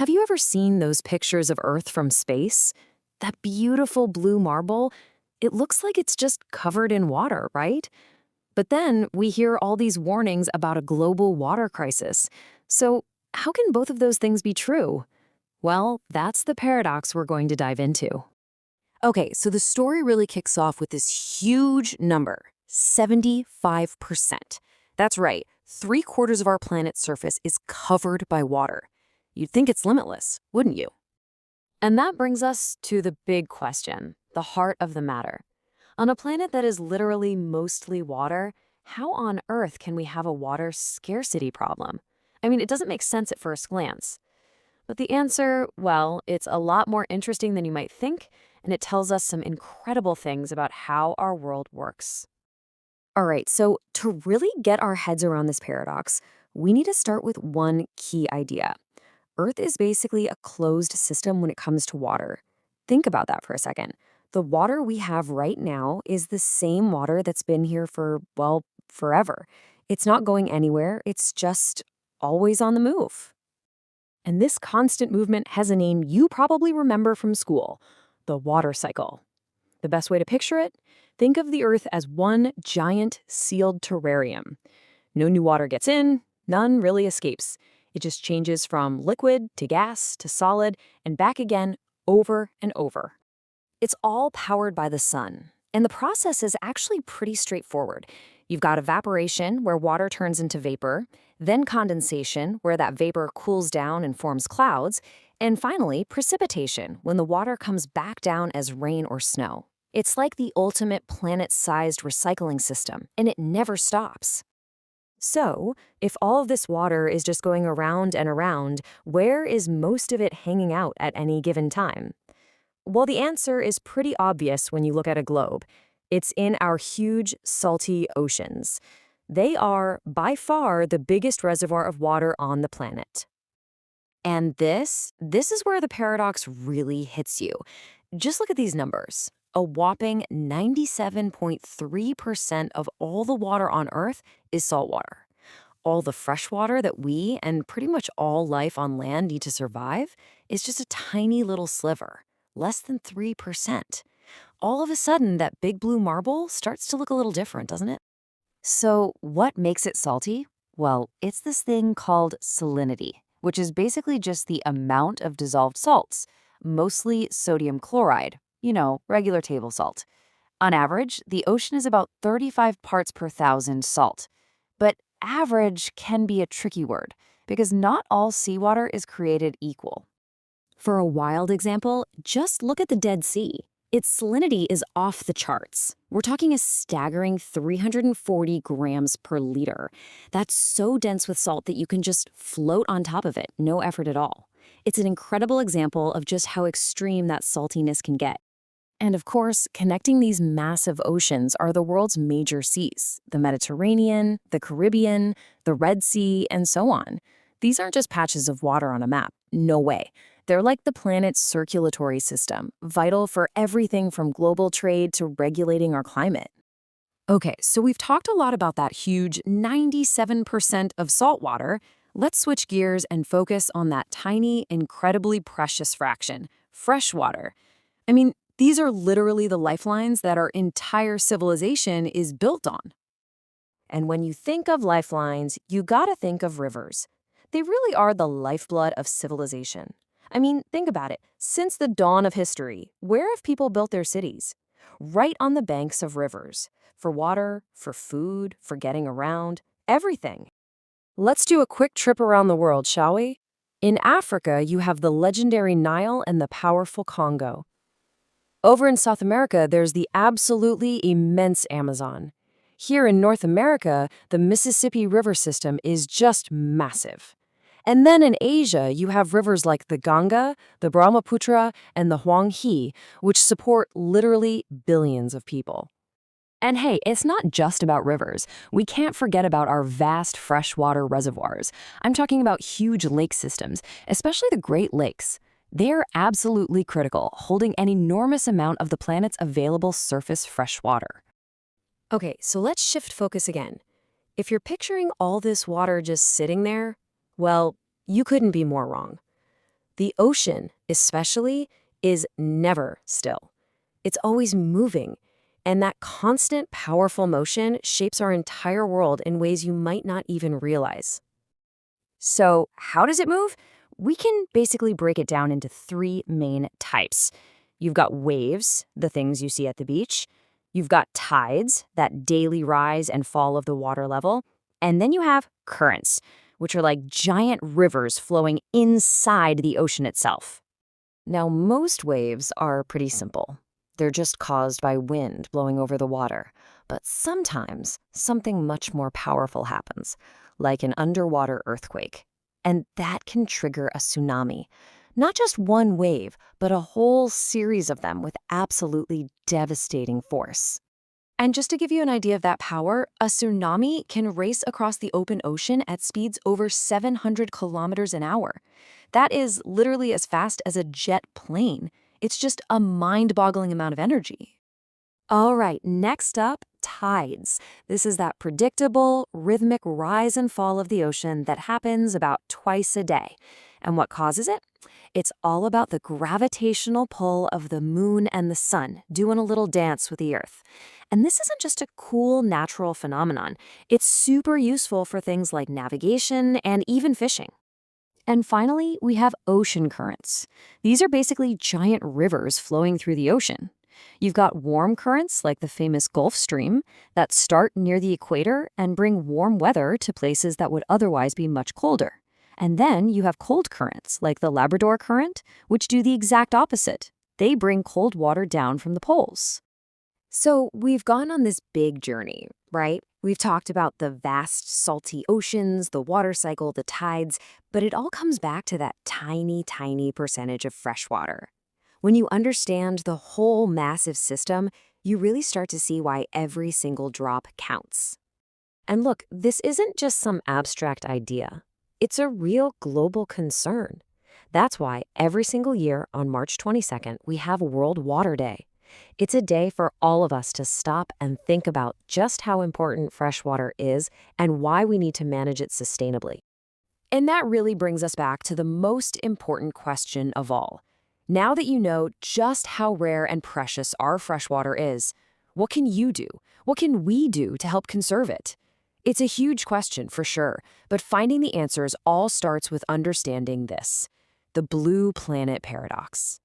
Have you ever seen those pictures of Earth from space? That beautiful blue marble? It looks like it's just covered in water, right? But then we hear all these warnings about a global water crisis. So, how can both of those things be true? Well, that's the paradox we're going to dive into. Okay, so the story really kicks off with this huge number, 75%. That's right, 3/4 of our planet's surface is covered by water. You'd think it's limitless, wouldn't you? And that brings us to the big question, the heart of the matter. On a planet that is literally mostly water, how on earth can we have a water scarcity problem? I mean, it doesn't make sense at first glance. But the answer, well, it's a lot more interesting than you might think, and it tells us some incredible things about how our world works. All right, so to really get our heads around this paradox, we need to start with one key idea. Earth is basically a closed system when it comes to water. Think about that for a second. The water we have right now is the same water that's been here for, well, forever. It's not going anywhere, it's just always on the move. And this constant movement has a name you probably remember from school, the water cycle. The best way to picture it? Think of the Earth as one giant sealed terrarium. No new water gets in, none really escapes. It just changes from liquid to gas to solid and back again over and over. It's all powered by the sun, and the process is actually pretty straightforward. You've got evaporation, where water turns into vapor, then condensation, where that vapor cools down and forms clouds, and finally, precipitation, when the water comes back down as rain or snow. It's like the ultimate planet-sized recycling system, and it never stops. So, if all of this water is just going around and around, where is most of it hanging out at any given time? Well, the answer is pretty obvious when you look at a globe. It's in our huge, salty oceans. They are, by far, the biggest reservoir of water on the planet. And this is where the paradox really hits you. Just look at these numbers. A whopping 97.3% of all the water on Earth is saltwater. All the fresh water that we and pretty much all life on land need to survive is just a tiny little sliver, less than 3%. All of a sudden, that big blue marble starts to look a little different, doesn't it? So, what makes it salty? Well, it's this thing called salinity, which is basically just the amount of dissolved salts, mostly sodium chloride, regular table salt. On average, the ocean is about 35 parts per thousand salt. But average can be a tricky word because not all seawater is created equal. For a wild example, just look at the Dead Sea. Its salinity is off the charts. We're talking a staggering 340 grams per liter. That's so dense with salt that you can just float on top of it, no effort at all. It's an incredible example of just how extreme that saltiness can get. And of course, connecting these massive oceans are the world's major seas, the Mediterranean, the Caribbean, the Red Sea, and so on. These aren't just patches of water on a map. No way. They're like the planet's circulatory system, vital for everything from global trade to regulating our climate. Okay, so we've talked a lot about that huge 97% of salt water. Let's switch gears and focus on that tiny, incredibly precious fraction, fresh water. I mean, these are literally the lifelines that our entire civilization is built on. And when you think of lifelines, you gotta think of rivers. They really are the lifeblood of civilization. I mean, think about it. Since the dawn of history, where have people built their cities? Right on the banks of rivers. For water, for food, for getting around, everything. Let's do a quick trip around the world, shall we? In Africa, you have the legendary Nile and the powerful Congo. Over in South America, there's the absolutely immense Amazon. Here in North America, the Mississippi River system is just massive. And then in Asia, you have rivers like the Ganga, the Brahmaputra, and the Huanghe, which support literally billions of people. And hey, it's not just about rivers. We can't forget about our vast freshwater reservoirs. I'm talking about huge lake systems, especially the Great Lakes. They're absolutely critical, holding an enormous amount of the planet's available surface fresh water. Okay, so let's shift focus again. If you're picturing all this water just sitting there, well, you couldn't be more wrong. The ocean, especially, is never still. It's always moving. And that constant, powerful motion shapes our entire world in ways you might not even realize. So, how does it move? We can basically break it down into three main types. You've got waves, the things you see at the beach. You've got tides, that daily rise and fall of the water level. And then you have currents, which are like giant rivers flowing inside the ocean itself. Now, most waves are pretty simple. They're just caused by wind blowing over the water. But sometimes something much more powerful happens, like an underwater earthquake. And that can trigger a tsunami. Not just one wave, but a whole series of them with absolutely devastating force. And just to give you an idea of that power, a tsunami can race across the open ocean at speeds over 700 kilometers an hour. That is literally as fast as a jet plane. It's just a mind-boggling amount of energy. All right, next up, tides. This is that predictable, rhythmic rise and fall of the ocean that happens about twice a day. And what causes it? It's all about the gravitational pull of the moon and the sun doing a little dance with the earth. And this isn't just a cool natural phenomenon. It's super useful for things like navigation and even fishing. And finally, we have ocean currents. These are basically giant rivers flowing through the ocean. You've got warm currents, like the famous Gulf Stream, that start near the equator and bring warm weather to places that would otherwise be much colder. And then you have cold currents, like the Labrador Current, which do the exact opposite. They bring cold water down from the poles. So we've gone on this big journey, right? We've talked about the vast salty oceans, the water cycle, the tides, but it all comes back to that tiny, tiny percentage of fresh water. When you understand the whole massive system, you really start to see why every single drop counts. And look, this isn't just some abstract idea. It's a real global concern. That's why every single year on March 22nd, we have World Water Day. It's a day for all of us to stop and think about just how important fresh water is and why we need to manage it sustainably. And that really brings us back to the most important question of all. Now that you know just how rare and precious our freshwater is, what can you do? What can we do to help conserve it? It's a huge question for sure, but finding the answers all starts with understanding this: the blue planet paradox.